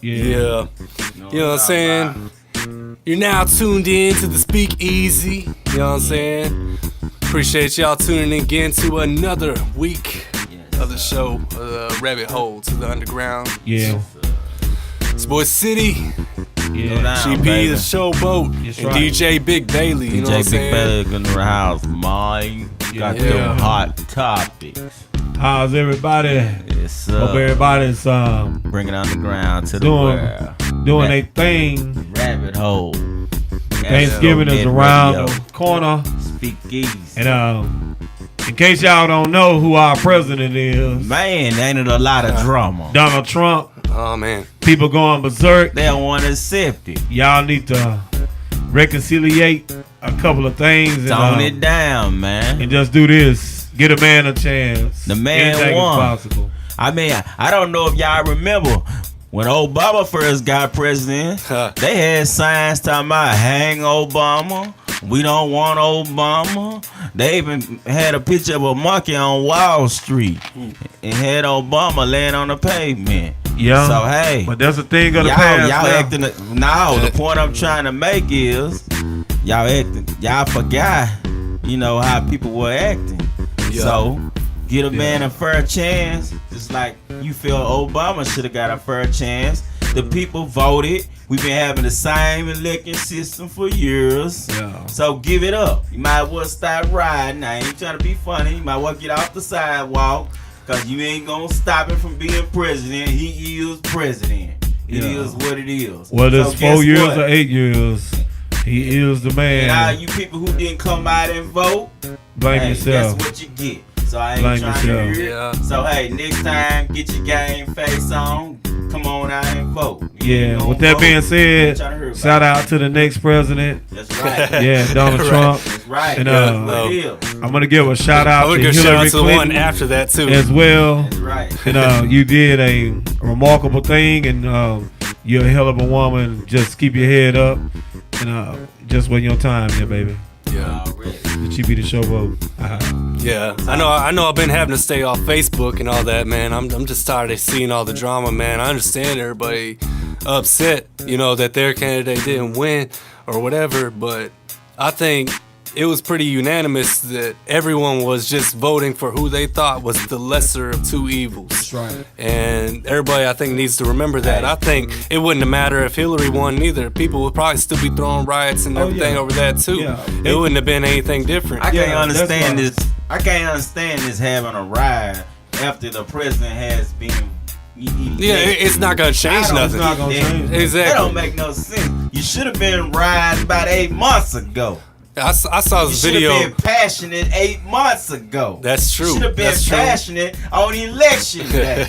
Yeah. You know what I'm saying? You're now tuned in to the Speakeasy. You know what I'm saying? Appreciate y'all tuning in again to another week of the show, Rabbit Hole to the Underground. Yeah. It's Boy City. Yeah. GP, baby. the Showboat, That's and right. DJ Big Bailey. You know what I'm DJ Big saying? Bailey in the house, mine. Got Yeah. them hot topics. How's everybody? Yes, Hope everybody's bring it underground to the doing world. doing their thing. Rabbit hole. Thanksgiving is around the corner. Speak easy. And in case y'all don't know who our president is, Man, ain't it a lot of drama? Donald Trump. Oh, man. People going berserk. They don't want to accept it. Y'all need to reconciliate a couple of things Tone it down, man. and just do this. Get a man a chance. The man Anything is won. possible. I mean, I don't know if y'all remember when Obama first got president, they had signs talking about hang Obama. We don't want Obama. They even had a picture of a monkey on Wall Street and had Obama laying on the pavement. Yeah. So hey, But that's a thing of the y'all past. now. acting. No, the point I'm trying to make is y'all forgot, how people were acting. Yeah. So get a man a fair chance, just like you feel Obama should have got a fair chance. The people voted. We've been having the same election system for years. Yeah. So give it up. You might well start riding. I ain't trying to be funny. You might well get off the sidewalk, because you ain't going to stop him from being president. He is president. It Yeah. is what it is. Whether So it's 4 guess years what? or 8 years, he is the And all man. you people who didn't come out and vote, Blame hey, yourself. that's what you get. So I ain't Blame trying to yourself. hear it. Yeah. So hey, next time, get your game face on. Come on out and vote. You Yeah. don't With that vote, being I'm said, trying to hear about shout it. out to the next president. That's right. Yeah, Donald Right. Trump. That's right. And, That's uh, what it is. I'm gonna give a shout I out would to give shout Hillary out to the one Clinton after that, too. as well. That's right. You did a remarkable thing, and you're a hell of a woman. Just keep your head up, and just wait your time, yeah, baby. Yeah. Already. The GP the Showboat. Yeah, I know. I've been having to stay off Facebook and all that, man. I'm just tired of seeing all the drama, man. I understand everybody upset, that their candidate didn't win or whatever, but I think it was pretty unanimous that everyone was just voting for who they thought was the lesser of two evils. That's right. And everybody, I think, needs to remember that. I think it wouldn't have mattered if Hillary won either. People would probably still be throwing riots and everything over that too. Yeah. It wouldn't have been anything different. I can't Yeah, understand that's this. I can't understand this having a ride after the president has been. Yeah, it's not gonna change nothing. It's not gonna change. That Exactly. don't make no sense. You should have been riding about 8 months ago. I saw You this should video. have been passionate 8 months ago. That's true. You should have been That's true. passionate on election day.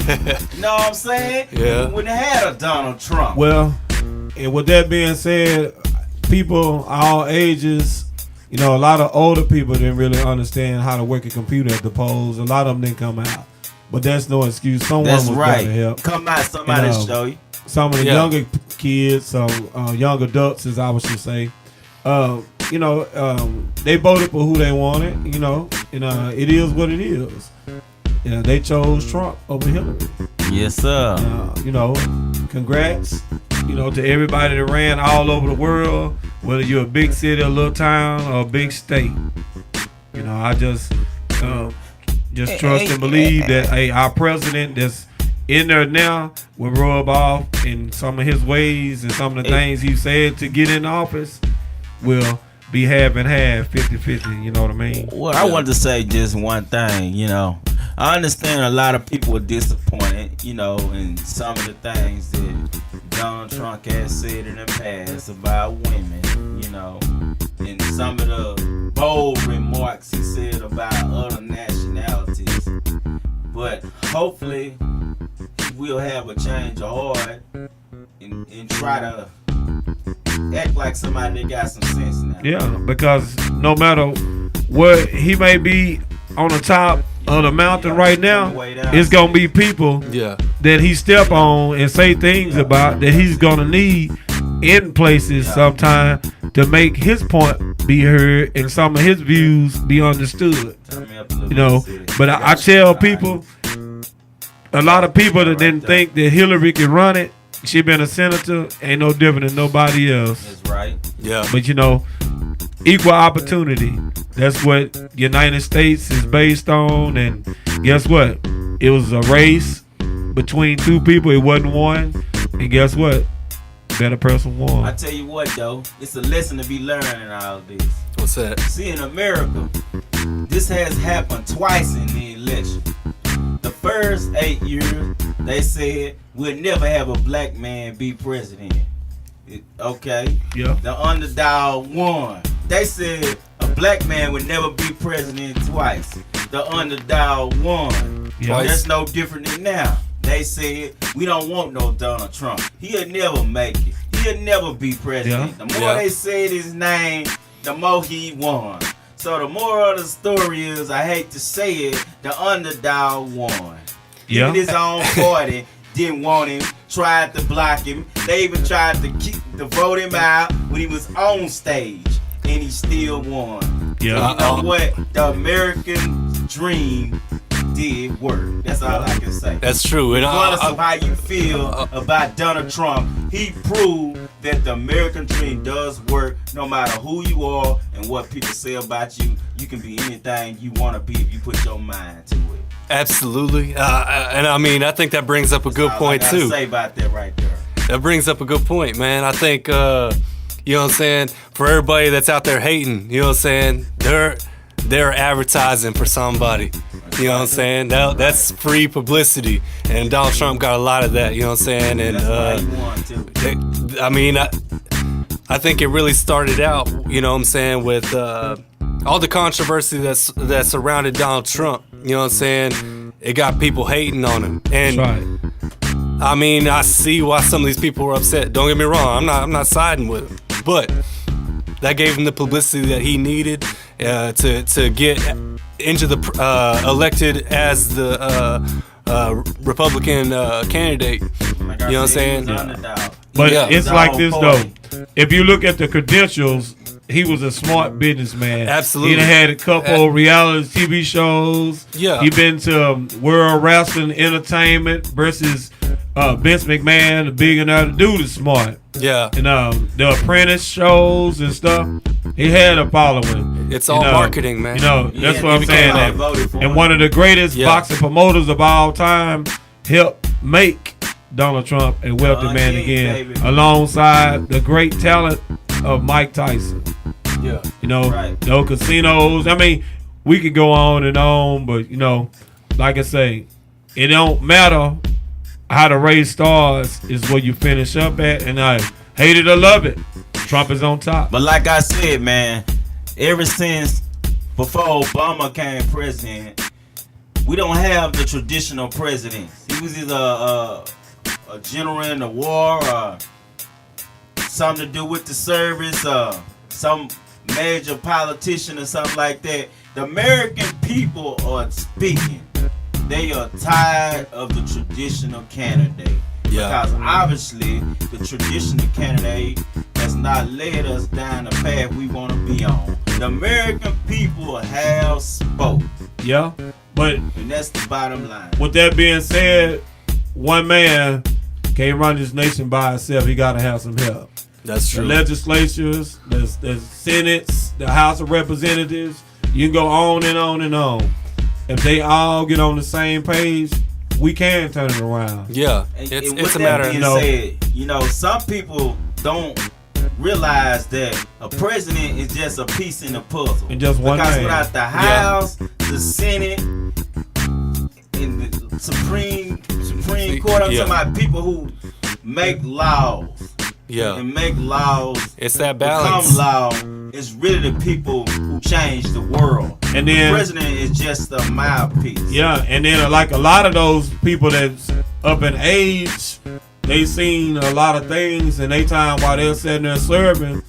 You know what I'm saying? Yeah. You wouldn't have had a Donald Trump. Well, and with that being said, people all ages, a lot of older people didn't really understand how to work a computer at the polls. A lot of them didn't come out, but that's no excuse. Someone That's was right. going to help. Come out, somebody show you. Some of the Yeah. younger kids, young adults, as I should say, they voted for who they wanted, and it is what it is. Yeah, they chose Trump over Hillary. Yes, sir. Congrats, to everybody that ran all over the world, whether you're a big city, a little town, or a big state. I just trust and believe that our president that's in there now will rub off in some of his ways and some of the things he said to get in office will be half and half, 50-50, you know what I mean? Well, I wanted to say just one thing, I understand a lot of people were disappointed, in some of the things that Donald Trump has said in the past about women, and some of the bold remarks he said about other nationalities. But hopefully we'll have a change of heart and try to act like somebody that got some sense now. Yeah, because no matter what he may be on the top of the mountain right now, it's gonna be people Yeah. that he step on and say things about that he's gonna need in places sometime to make his point be heard and some of his views be understood. But I tell people, a lot of people that didn't think that Hillary could run it, she been a senator, ain't no different than nobody else. That's right. Yeah. But equal opportunity. That's what United States is based on. And guess what? It was a race between two people. It wasn't one. And guess what? Better person won. I tell you what, though, it's a lesson to be learned in all of this. What's that? See, in America, this has happened twice in the election. The first 8 years, they said we'll never have a black man be president. Okay? Yeah. The underdog won. They said a black man would never be president twice. The underdog won. Yeah. That's no different than now. They said we don't want no Donald Trump. He'll never make it. He'll never be president. Yeah. The more they said his name, the more he won. So the moral of the story is, I hate to say it, the underdog won. Yeah. Even his own party didn't want him, tried to block him. They even tried to vote him out when he was on stage, and he still won. Yeah. You know what? The American dream did work. That's all I can say. That's true. And Regardless of how you feel about Donald Trump, he proved that the American dream does work. No matter who you are and what people say about you, you can be anything you want to be if you put your mind to it. absolutely. And I mean, I think that brings up a good point That's all I too. gotta say about that right there. That brings up a good point, man. I think, you know what I'm saying, for everybody that's out there hating, you know what I'm saying, they're advertising for somebody. You know what I'm saying? That's free publicity. And Donald Trump got a lot of that, you know what I'm saying? And That's why he won too. I mean, I think it really started out, you know what I'm saying, with all the controversy that surrounded Donald Trump. You know what I'm saying? It got people hating on him. And That's right. I mean, I see why some of these people were upset. Don't get me wrong. I'm not siding with him. But that gave him the publicity that he needed to get into the elected as the Republican candidate. Like I You know what I'm said, saying? he was underdog. But Yeah. it's His like own this party. though. If you look at the credentials, he was a smart businessman. Absolutely. He done had a couple reality TV shows. Yeah. He been to World Wrestling Entertainment versus Vince McMahon, the billionaire. The dude is smart. Yeah. And the Apprentice shows and stuff. He had a following. It's all marketing, man. You know, Yeah, that's what I'm he saying. came out That. and voted for And him. one of the greatest Yeah. boxing promoters of all time helped make Donald Trump a wealthy man King, again, baby. alongside the great talent of Mike Tyson. Yeah. You know, Right. no casinos. I mean, we could go on, but you know, like I say, it don't matter how the race starts, is where you finish up at. And I hate it or love it, Trump is on top. But like I said, man, ever since before Obama came president, we don't have the traditional presidents. He was either a general in the war, or something to do with the service, some major politician or something like that. The American people are speaking. They are tired of the traditional candidate. Yeah. Because obviously the traditional candidate has not led us down the path we want to be on. The American people have spoke. Yeah, but And that's the bottom line. with that being said, one man can't run this nation by himself. He got to have some help. That's The true. legislatures, the senates, the House of Representatives. You can go on and on and on. If they all get on the same page, we can turn it around. Yeah. And It's with a that matter being of said, some people don't realize that a president is just a piece in the puzzle. And just one because thing. without the House, the Senate, and the Supreme Court, I'm Yeah. talking about people who make laws Yeah. and make laws It's that become balance. law. It's really the people who change the world. And The then, president is just a mouthpiece. yeah, and then like a lot of those people that's up in age, they seen a lot of things, and they time while they're sitting there serving,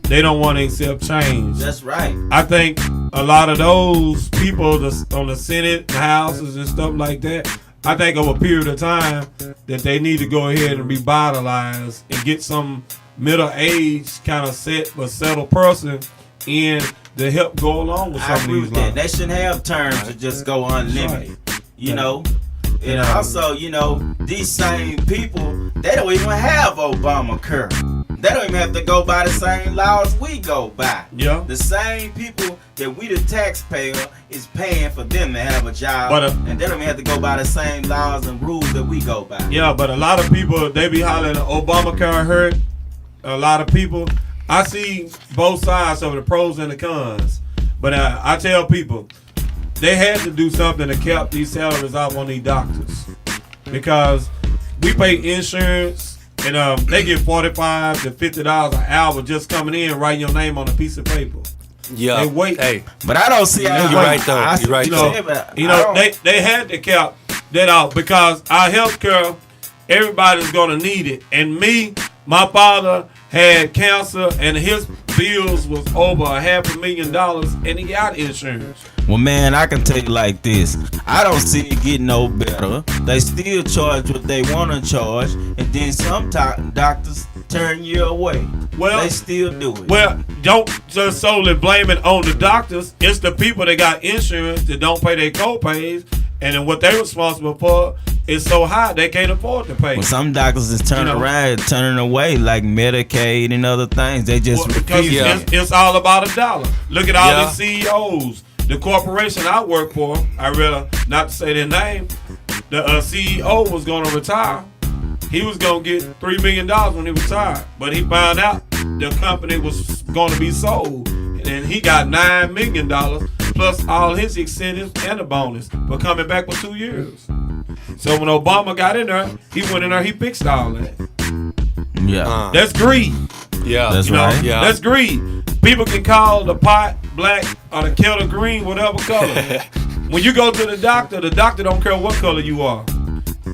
they don't want to accept change. That's right. I think a lot of those people that's on the Senate, the houses, and stuff like that, I think over a period of time that they need to go ahead and revitalize and get some middle age kind of set but settled person in to help go along with I some of agree these with that. laws. They shouldn't have terms to just go unlimited. You know, And also, you know, these same people, they don't even have Obamacare. They don't even have to go by the same laws we go by. Yeah. The same people that we the taxpayer is paying for them to have a job, and they don't even have to go by the same laws and rules that we go by. Yeah, but a lot of people, they be hollering Obamacare hurt a lot of people. I see both sides of the pros and the cons. But I tell people, they had to do something to keep these salaries up on these doctors. Because we pay insurance, and they get $45 to $50 an hour just coming in, writing your name on a piece of paper. Yeah. They wait. Hey, but I don't see how you're right though. You're right though. They had to cap that out because our health care, everybody's gonna need it. And me, my father had cancer and his bills was over $500,000 and he got insurance. Well, man, I can tell you like this. I don't see it getting no better. They still charge what they want to charge, and then some doctors turn you away. Well, they still do it. Well, don't just solely blame it on the doctors. It's the people that got insurance that don't pay their co-pays, and then what they're responsible for is so high they can't afford to pay. Well, some doctors is turning away, like Medicaid and other things. They just refuse. It's all about a dollar. Look at all these CEOs. The corporation I work for, I rather not to say their name, the CEO was going to retire. He was going to get $3 million when he retired. But he found out the company was going to be sold. And he got $9 million plus all his incentives and a bonus for coming back for 2 years. So when Obama got in there, he went in there, he fixed all that. Yeah. That's greed. Yeah. That's right. Yeah. That's greed. People can call the pot black or the kettle green, whatever color. When you go to the doctor don't care what color you are.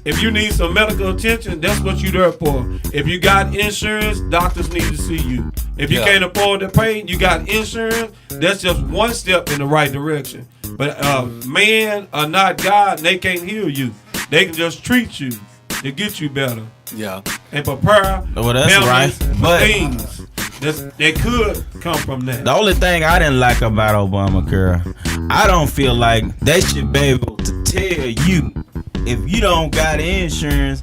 If you need some medical attention, that's what you're there for. If you got insurance, doctors need to see you. If you can't afford to pay, you got insurance, that's just one step in the right direction. But man are not God, and they can't heal you. They can just treat you to get you better. Yeah. And prepare families for things that could come from that. The only thing I didn't like about Obamacare, I don't feel like they should be able to tell you if you don't got insurance,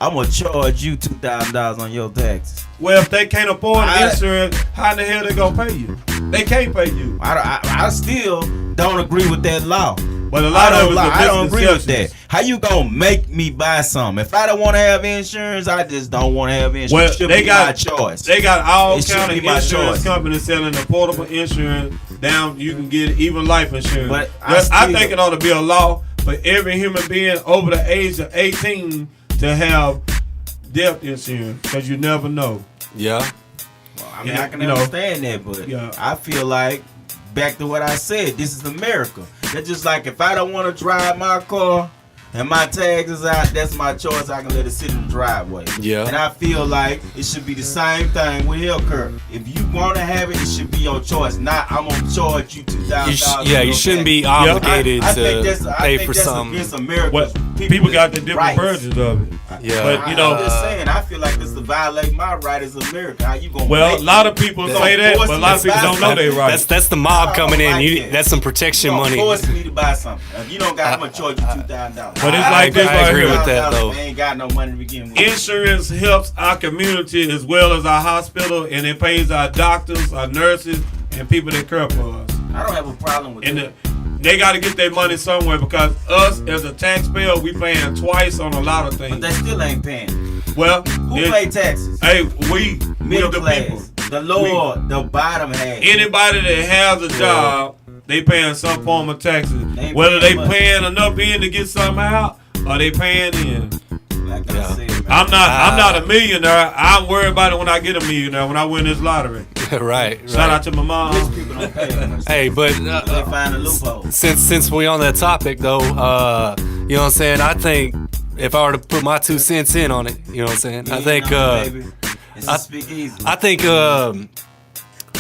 I'm gonna charge you $2,000 on your taxes. Well, if they can't afford insurance, how in the hell they gonna pay you? They can't pay you. I still don't agree with that law. But a lot of I don't agree with that. How you gonna make me buy something? If I don't want to have insurance, I just don't want to have insurance. Well, it should be my choice. They got all kind of insurance companies selling affordable insurance. Down, you can get even life insurance. But I think it ought to be a law for every human being over the age of 18 to have death insurance, because you never know. Yeah. Well, I mean, I can understand that, but I feel like, back to what I said, this is America. That's just like if I don't want to drive my car and my tags is out, that's my choice. I can let it sit in the driveway. Yeah. And I feel like it should be the same thing with healthcare. If you want to have it, it should be your choice. Not I'm gonna charge you $2,000. Yeah, you shouldn't be obligated to pay for something. Against America. Well, people got the different versions of it. Yeah. But I'm just saying, I feel like this is violate my right as America. How you gonna? Well, a lot of people say that, but a lot of people don't know they right. That's the mob coming in. That's some protection money. Force me to buy something. If you don't got, I'm gonna charge you $2,000. But it's like this I right agree here. with that though. They ain't got no money to begin with. Insurance helps our community as well as our hospital, and it pays our doctors, our nurses, and people that care for us. I don't have a problem with that. They got to get their money somewhere, because us as a taxpayer, we paying twice on a lot of things. But they still ain't paying. Well, who pay taxes? Hey, we middle the class, people. the lower, the bottom half. Anybody that has a job, they paying some form of taxes. Whether they paying enough in to get something out, or they paying in. Like I said, man. I'm not a millionaire. I'm worried about it when I get a millionaire, when I win this lottery. right. Shout out to my mom. Rich people don't pay that. Hey, but they find a loophole. Since we on that topic though, you know what I'm saying? I think if I were to put my 2 cents in on it, you know what I'm saying? I think I think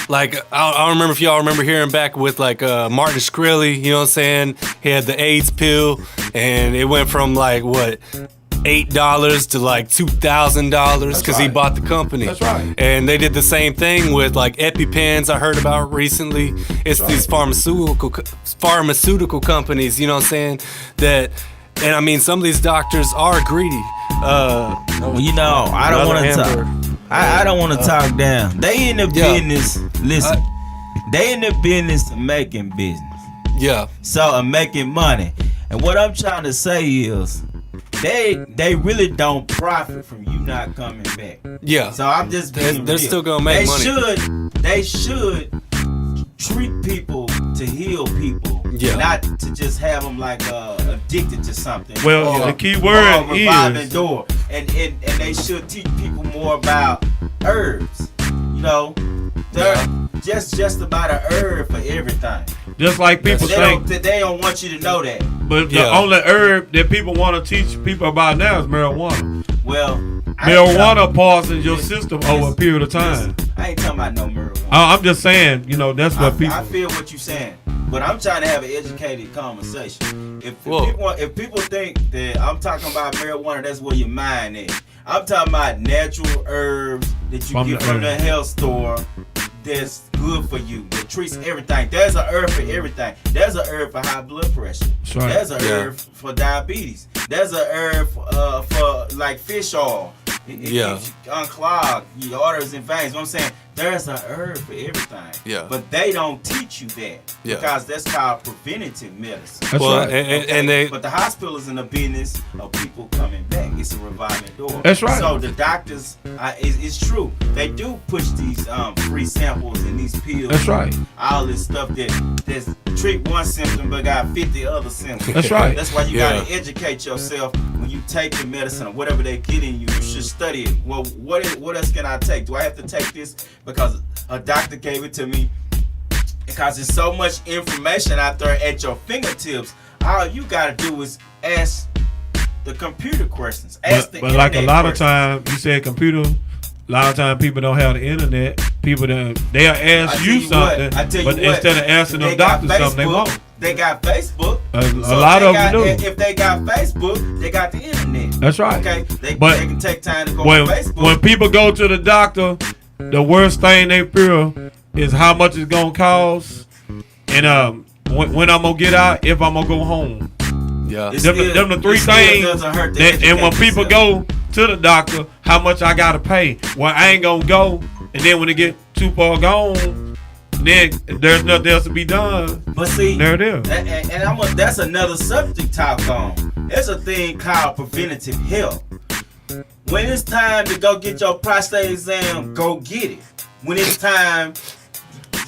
like I don't remember if y'all remember hearing back with like Martin Shkreli, you know what I'm saying? He had the AIDS pill, and it went from like what, $8 to like $2,000 because he bought the company. That's right. And they did the same thing with like EpiPens I heard about recently. It's these pharmaceutical companies, you know what I'm saying, that And I mean, some of these doctors are greedy. You know, I don't want to Amber. talk. I don't want to talk down. They in the business. Listen, they in the business of making business. Yeah. So making money. And what I'm trying to say is, they really don't profit from you not coming back. Yeah. So I'm just being They're real. still gonna make money. They should treat people to heal people, Yeah. not to just have them like addicted to something. Well, or, the key word or a revolving is- door, and they should teach people more about herbs. You know, they're just about a herb for everything. Just like people think, They don't want you to know that. but the Yeah. only herb that people want to teach people about now is marijuana. Well, Marijuana poisons your system over a period of time. I ain't talking about no marijuana. I'm just saying, you know, that's what people. I feel what you're saying, but I'm trying to have an educated conversation. Whoa. If people think that I'm talking about marijuana, that's where your mind is. I'm talking about natural herbs that you get from the health store that's good for you, that treats everything. There's a herb for everything. There's a herb for high blood pressure. That's right. There's a herb for diabetes. There's a herb for like fish oil. It keeps you unclog your arteries and veins. What I'm saying, there's a herb for everything. Yeah. But they don't teach you that. Yeah. Because that's called preventative medicine. That's Well, right. and they. But the hospital is in the business of people coming back. It's a revolving door. That's right. So the doctors, it's true. They do push these free samples and these pills. That's right. All this stuff that's treat one symptom but got 50 other symptoms. That's right. That's why you Yeah. gotta educate yourself when you take the medicine or whatever they're getting you. You should study it. Well, what else can I take? Do I have to take this because a doctor gave it to me? Because there's so much information out there at your fingertips. All you gotta do is ask the computer questions. Ask But like a internet lot of questions. times, you said computer. A lot of times people don't have the internet. People they'll ask I you tell something, I tell you but what, instead of asking they them got doctors something, they Facebook. won't. They got Facebook. A So lot if of they them got- do. If they got Facebook, they got the internet. That's right. Okay, they But can take time to go when on Facebook. when people go to the doctor, the worst thing they fear is how much it's gonna cost, and when I'm gonna get out, if I'm gonna go home. Yeah. It's Them still- the three it still things. doesn't hurt to And when educate people yourself. go to the doctor, how much I gotta pay? Well, I ain't gonna go, and then when they get too far gone, then there's nothing else to be done. But see, There it is. and that's another subject talk on. There's a thing called preventative health. When it's time to go get your prostate exam, go get it. When it's time,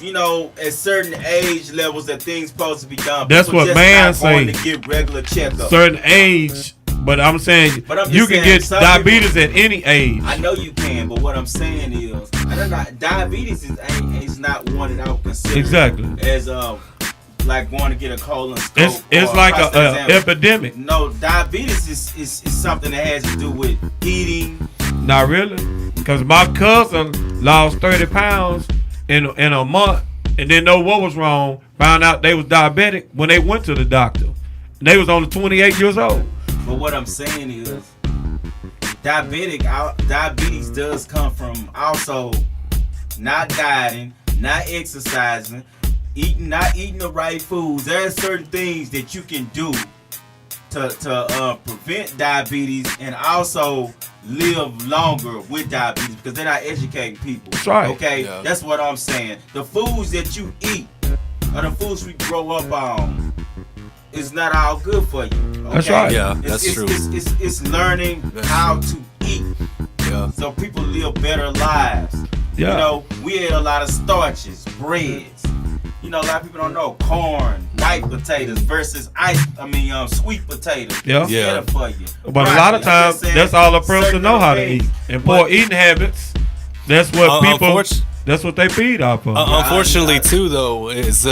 you know, at certain age levels that things supposed to be done. That's People what just man not going say. to get regular checkups. Certain age, but I'm saying But I'm just you can saying, get some diabetes at any age. I know you can, but what I'm saying is, diabetes is not one that I would consider Exactly. as like going to get a colonoscope. It's or like prostate a exam. epidemic. No, diabetes is something that has to do with eating. Not really, because my cousin lost 30 pounds in a month and didn't know what was wrong. Found out they was diabetic when they went to the doctor. And they was only 28 years old. But what I'm saying is, diabetes does come from also not dieting, not exercising, not eating the right foods. There are certain things that you can do to prevent diabetes and also live longer with diabetes because they're not educating people. That's right. Okay, Yeah. that's what I'm saying. The foods that you eat or the foods we grow up on is not all good for you. Okay? That's right. Yeah, It's- that's it's, true. It's learning That's how to eat Yeah. so people live better lives. Yeah. You know, we ate a lot of starches, breads. You know, a lot of people don't know corn, white potatoes versus sweet potatoes. Yeah. It's Yeah. better for you. But a lot of Broccoli, I'm times, just saying, that's all a person certain know how to things. eat. And poor But- eating habits, that's what people, unfortunately- that's what they feed off of. Unfortunately, too, though, is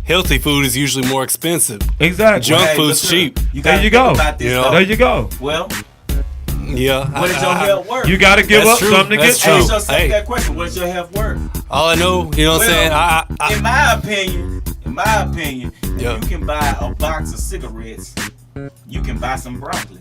healthy food is usually more expensive. Exactly. Junk Hey, food's look, cheap. You There gotta you think go. about this, You know? though. There you go. Well, Yeah. what is your health worth? You got to give That's up true. something to That's get true. Ask some. yourself Hey. that question. What is your health worth? All I know, you know what I'm saying? In my opinion, Yeah. you can buy a box of cigarettes you can buy some broccoli.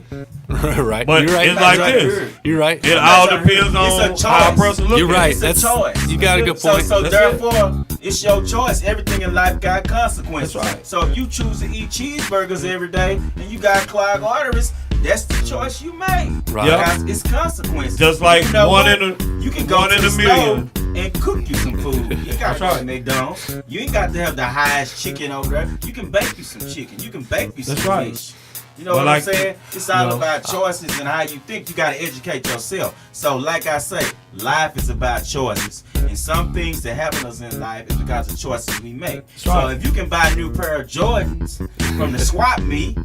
Right. But You're right. it's like Right this. here. You're right. It all It's a- depends it's a on how a choice. person looks You're at right. it. It's a choice. You got a good point. So That's it. therefore, it's your choice. Everything in life got consequences. That's right. So if you choose to eat cheeseburgers every day and you got clogged arteries, that's the choice you made. Right. Yep. Because it's consequences. Just like You know one what? in a- you can go one to in the a million. stove and cook you some food. You got That's to go right. to McDonald's. You ain't got to have the highest chicken over there. You can bake you some chicken. You can bake you some That's right. fish. You know But what I'm like, saying? It's all you know, about choices and how you think. You got to educate yourself. So, like I say, life is about choices. And some things that happen to us in life is because of choices we make. So, right. if you can buy a new pair of Jordans from the swap meet,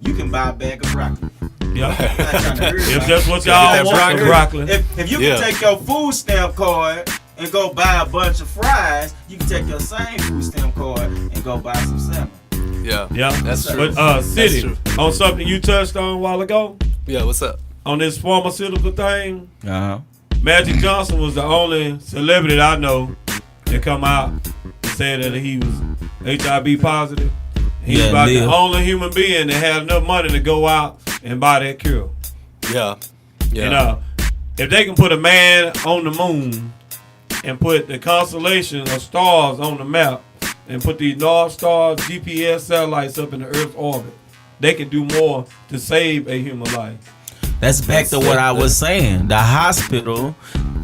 you can buy a bag of broccoli. Yeah. I'm not trying to hurt If you. that's what Get y'all that want, broccoli. broccoli. If you Yeah. can take your food stamp card and go buy a bunch of fries, you can take your same food stamp card and go buy some salmon. Yeah. Yeah. That's true. But City, That's on something you touched on a while ago, Yeah. What's up? on this pharmaceutical thing, Uh-huh. Magic Johnson was the only celebrity that I know that come out and said that he was HIV positive. He's Yeah, about live. the only human being that had enough money to go out and buy that cure. Yeah. Yeah. And if they can put a man on the moon and put the constellation of stars on the map and put these North Star GPS satellites up in the Earth's orbit, they can do more to save a human life. That's back to what I was saying. The hospital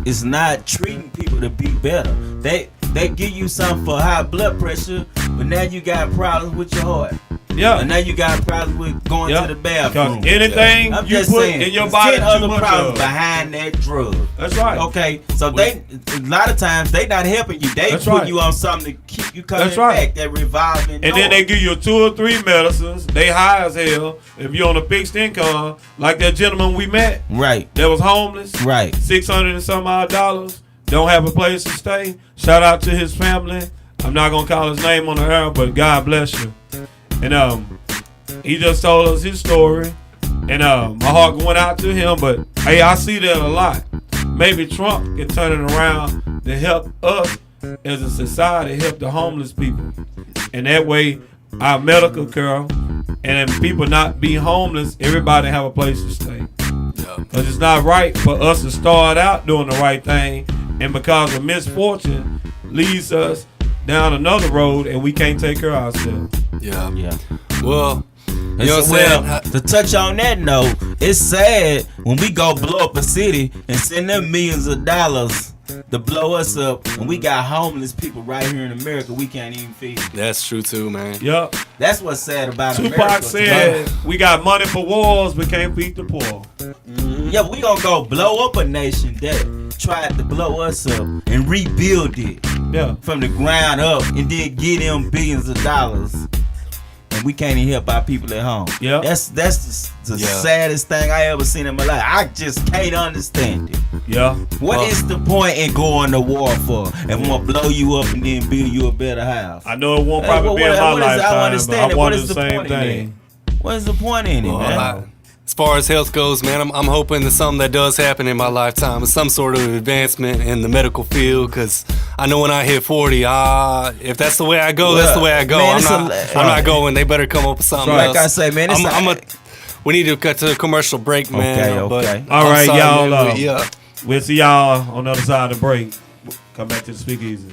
is not treating people to be better. They give you something for high blood pressure, but now you got problems with your heart. Yeah. And now you got problems with going Yeah. to the bathroom. Because anything I'm you just put saying, in your there's body 10 too other much problems of. behind that drug. That's right. Okay, so a lot of times they not helping you. They That's put right. you on something to keep you coming That's right. back. That revolving And then they give you 2 or 3 medicines. They high as hell. If you're on a fixed income, like that gentleman we met right, that was homeless, right. $600 and some odd dollars, don't have a place to stay. Shout out to his family. I'm not gonna call his name on the air, but God bless you. And he just told us his story, and my heart went out to him. But hey, I see that a lot. Maybe Trump can turn it around to help us as a society, help the homeless people, and that way our medical care and then people not be homeless. Everybody have a place to stay. Yeah. Because it's not right for us to start out doing the right thing, and because of misfortune leads us down another road and we can't take care of ourselves. Yeah. Yeah. Well, you know what I'm Well, saying? to touch on that note, it's sad when we go blow up a city and send them millions of dollars to blow us up, and we got homeless people right here in America we can't even feed. That's true too, man. Yup. That's what's sad about Tupac America. said we got money for wars but can't feed the poor. Yeah, we gonna go blow up a nation that tried to blow us up and rebuild it Yeah. from the ground up, and then get them billions of dollars, and we can't even help our people at home. Yep. That's the Yeah. saddest thing I ever seen in my life. I just can't understand it. Yeah. What is the point in going to war for? And want to blow you up and then build you a better house? I know it won't Hey, probably what- be in what- my what is- I lifetime, understand but I it. What wanted is the the same point in thing. What is the point in it, Well, man? as far as health goes, man, I'm hoping that something that does happen in my lifetime is some sort of advancement in the medical field. Because I know when I hit 40, if that's the way I go, that's the way I go. Man, I'm not going. They better come up with something Right. else. Like I say, man, it's we need to cut to a commercial break, man. Okay, but okay. All I'm right, sorry, y'all, man, yeah. We'll see y'all on the other side of the break. Come back to the speakeasy.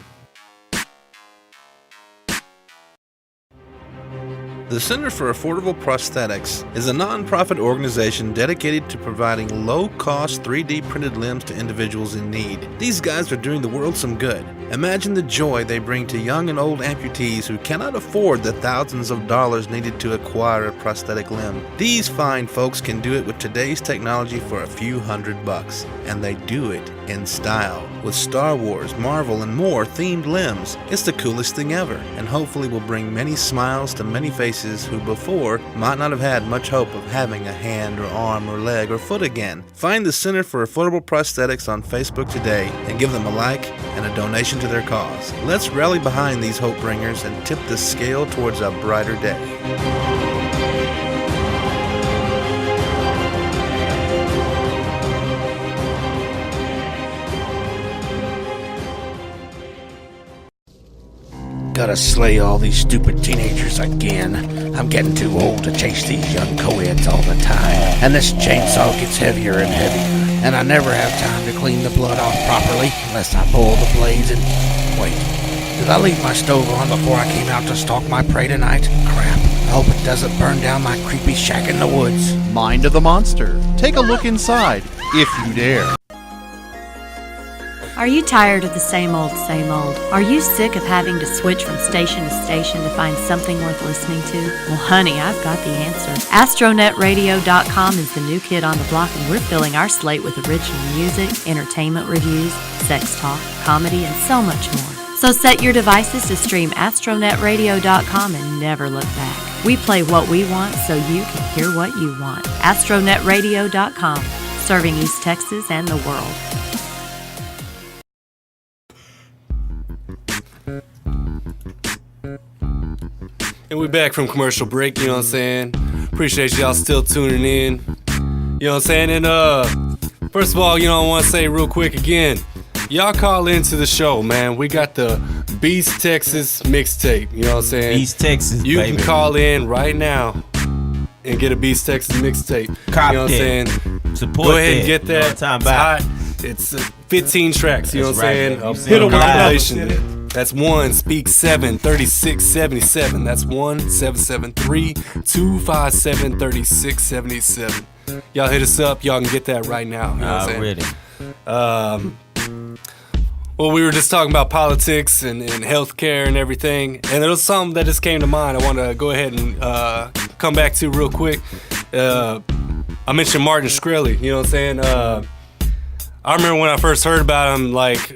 The Center for Affordable Prosthetics is a non-profit organization dedicated to providing low-cost 3D printed limbs to individuals in need. These guys are doing the world some good. Imagine the joy they bring to young and old amputees who cannot afford the thousands of dollars needed to acquire a prosthetic limb. These fine folks can do it with today's technology for a few $100, and they do it in style. With Star Wars, Marvel, and more themed limbs, it's the coolest thing ever, and hopefully will bring many smiles to many faces who before might not have had much hope of having a hand or arm or leg or foot again. Find the Center for Affordable Prosthetics on Facebook today and give them a like and a donation to their cause. Let's rally behind these hope bringers and tip the scale towards a brighter day. gotta slay all these stupid teenagers again. I'm getting too old to chase these young co-eds all the time. And this chainsaw gets heavier and heavier. And I never have time to clean the blood off properly unless I pull the blades and... Wait, did I leave my stove on before I came out to stalk my prey tonight? Crap. I hope it doesn't burn down my creepy shack in the woods. Mind of the Monster. Take a look inside, if you dare. Are you tired of the same old, same old? Are you sick of having to switch from station to station to find something worth listening to? Well, honey, I've got the answer. AstroNetRadio.com is the new kid on the block, and we're filling our slate with original music, entertainment reviews, sex talk, comedy, and so much more. So set your devices to stream AstroNetRadio.com and never look back. We play what we want so you can hear what you want. AstroNetRadio.com, serving East Texas and the world. And we're back from commercial break, you know what I'm saying? Appreciate y'all still tuning in. You know what I'm saying? And first of all, you know, I want to say real quick again, y'all call into the show, man. We got the Beast Texas mixtape, you know what I'm saying? East Texas, You baby. can call in right now and get a Beast Texas mixtape. Cop you know what I'm that. saying? Support Go ahead and that. get You know what that. I'm talking It's about. hot. It's 15 tracks, you know That's what I'm saying? right, baby. A Hit 'em with compilation. the numbers, That's 1 Speak 7 36 77. That's 1-773-257 3677. Y'all hit us up. Y'all can get that right now. You know what I'm saying? Already. Well, we were just talking about politics and healthcare and everything, and there was something that just came to mind. I want to go ahead and come back to real quick. I mentioned Martin Shkreli. You know what I'm saying? I remember when I first heard about him, like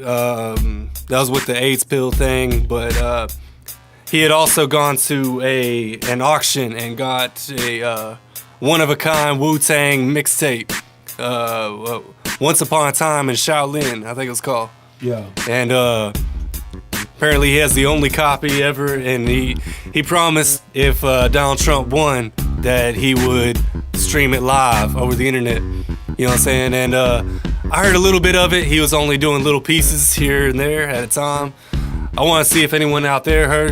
that was with the AIDS pill thing, but he had also gone to an auction and got a one-of-a-kind Wu-Tang mixtape. Once Upon a Time in Shaolin, I think it was called. Yeah. And apparently he has the only copy ever, and he promised if Donald Trump won that he would stream it live over the internet. You know what I'm saying? And I heard a little bit of it. He was only doing little pieces here and there at a time. I want to see if anyone out there heard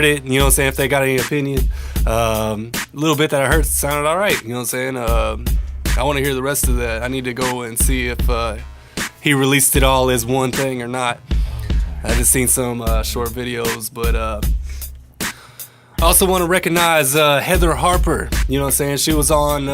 it. You know what I'm saying? If they got any opinion. A little bit that I heard sounded all right. You know what I'm saying? I want to hear the rest of that. I need to go and see if he released it all as one thing or not. I just seen some short videos, but I also want to recognize Heather Harper. You know what I'm saying? She was on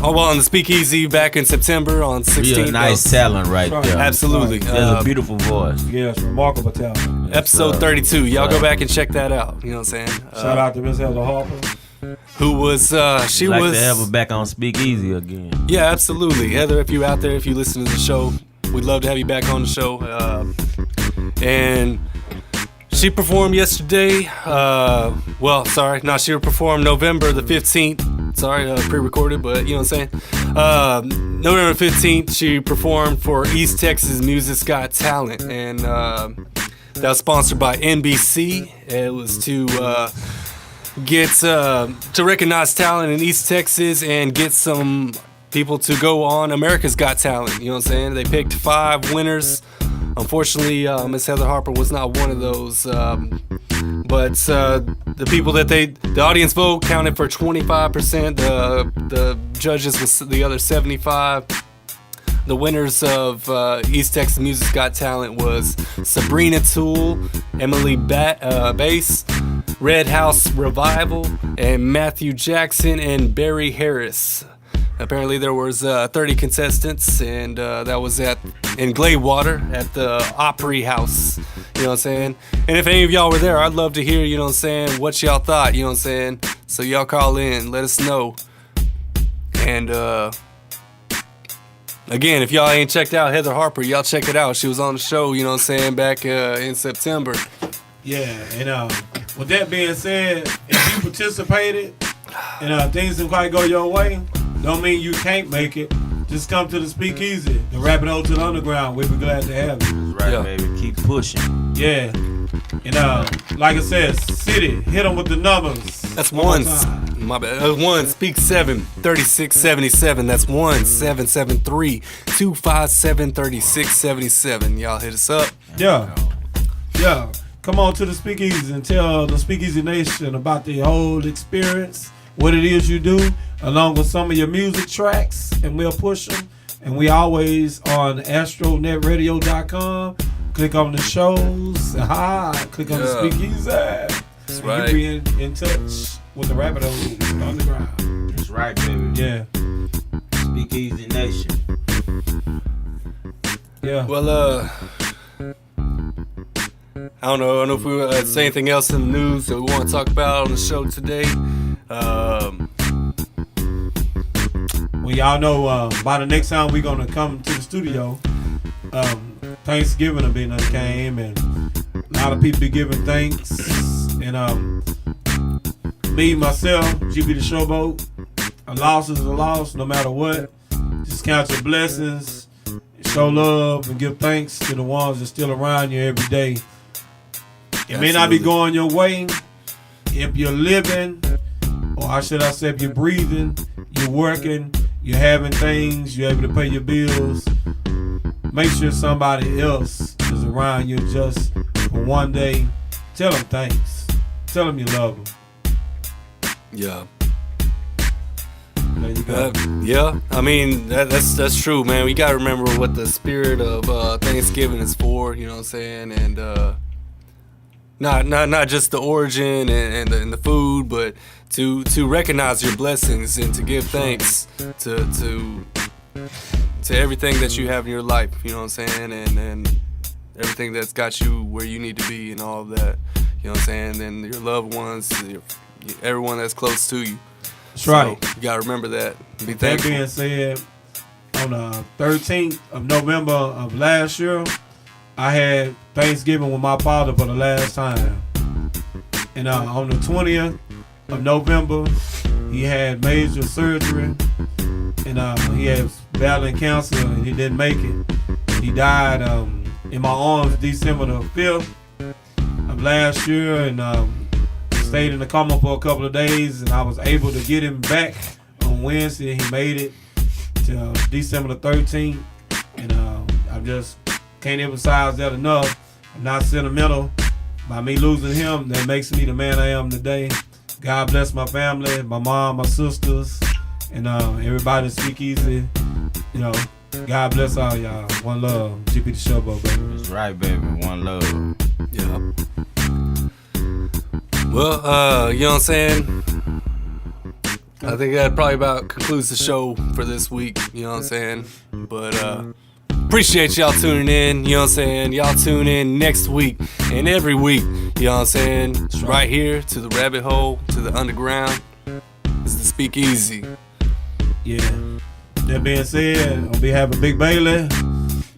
on the Speakeasy back in September on 16th. You're a nice talent right there. Absolutely. There's a beautiful voice. Yes, remarkable talent. Episode 32. Y'all go back and check that out. You know what I'm saying? Shout out to Miss Heather Harper. Who was she like was to have her back on Speakeasy again. Yeah, absolutely. Heather, if you out there, if you listen to the show, we'd love to have you back on the show. And she performed yesterday. She performed November the 15th. Sorry, pre-recorded, but you know what I'm saying? November 15th, she performed for East Texas Music's Got Talent. And that was sponsored by NBC. It was to recognize talent in East Texas and get some people to go on America's Got Talent. You know what I'm saying? They picked 5 winners. Unfortunately, Miss Heather Harper was not one of those. But the people that the audience vote counted for 25%. The judges was the other 75%. The winners of East Texas Music's Got Talent was Sabrina Toole, Emily Bass, Red House Revival, and Matthew Jackson and Barry Harris. Apparently there was 30 contestants, and that was in Gladewater at the Opry House. You know what I'm saying? And if any of y'all were there, I'd love to hear, you know what I'm saying, what y'all thought, you know what I'm saying? So y'all call in, let us know. And again, if y'all ain't checked out Heather Harper, y'all check it out. She was on the show, you know what I'm saying, back in September. Yeah, and with that being said, if you participated and things didn't quite go your way, don't mean you can't make it. Just come to the Speakeasy, the Rapid Hotel Underground. We'll be glad to have you. Right, Yeah. baby. Keep pushing. Yeah. And like I said, City, hit them with the numbers. That's One one. more time. My bad. 1 Speak 7 3677. That's 1-773-257-3677. Y'all hit us up. Yeah. Yeah. Come on to the Speakeasy and tell the Speakeasy Nation about the whole experience, what it is you do, along with some of your music tracks, and we'll push them. And we always on astronetradio.com. Click on the shows. Click on the Speakeasy. That's right. You can be in touch with the Rabbit Hole Underground. That's right, baby. Yeah. Speakeasy Nation. Yeah. Well, I don't know if we say anything else in the news that we want to talk about on the show today. Well, y'all know by the next time we're going to come to the studio, Thanksgiving will be another came, and a lot of people be giving thanks. And me, myself, GB the Showboat, a loss is a loss no matter what. Just count your blessings, show love, and give thanks to the ones that's still around you every day. It may not be going your way. If you're living, or how should I say, if you're breathing, you're working, you're having things, you're able to pay your bills, make sure somebody else is around you just for one day. Tell them thanks. Tell them you love them. Yeah. There you go. Yeah, I mean that's true, man. We gotta remember what the spirit of Thanksgiving is for. You know what I'm saying? And not just the origin and the food, but to recognize your blessings and to give thanks to everything that you have in your life. You know what I'm saying? And everything that's got you where you need to be and all of that. You know what I'm saying? And your loved ones, everyone that's close to you. That's right. So you gotta remember that. Be That thankful. being said, on the 13th of November of last year, I had Thanksgiving with my father for the last time. And on the 20th of November, he had major surgery. And he was battling cancer and he didn't make it. He died in my arms December the 5th of last year. And stayed in the coma for a couple of days, and I was able to get him back on Wednesday. He made it to December the 13th, and I just can't emphasize that enough. I'm not sentimental. By me losing him, that makes me the man I am today. God bless my family, my mom, my sisters, and everybody in Speakeasy. You know, God bless all y'all. One love. GP the Showboat, baby. That's right, baby. One love. Yeah. Well, you know what I'm saying? I think that probably about concludes the show for this week, you know what I'm saying? But appreciate y'all tuning in, you know what I'm saying? Y'all tune in next week and every week, you know what I'm saying? Right here to the Rabbit Hole, to the Underground. It's the Speakeasy. Yeah. That being said, on behalf of Big Bailey,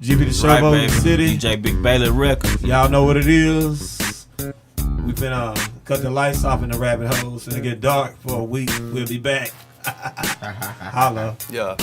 GP the Right, Showboat baby. City, DJ Big Bailey Records. y'all know what it is. We finna cut the lights off in the rabbit hole so it get dark for a week. We'll be back. Holla. Yeah.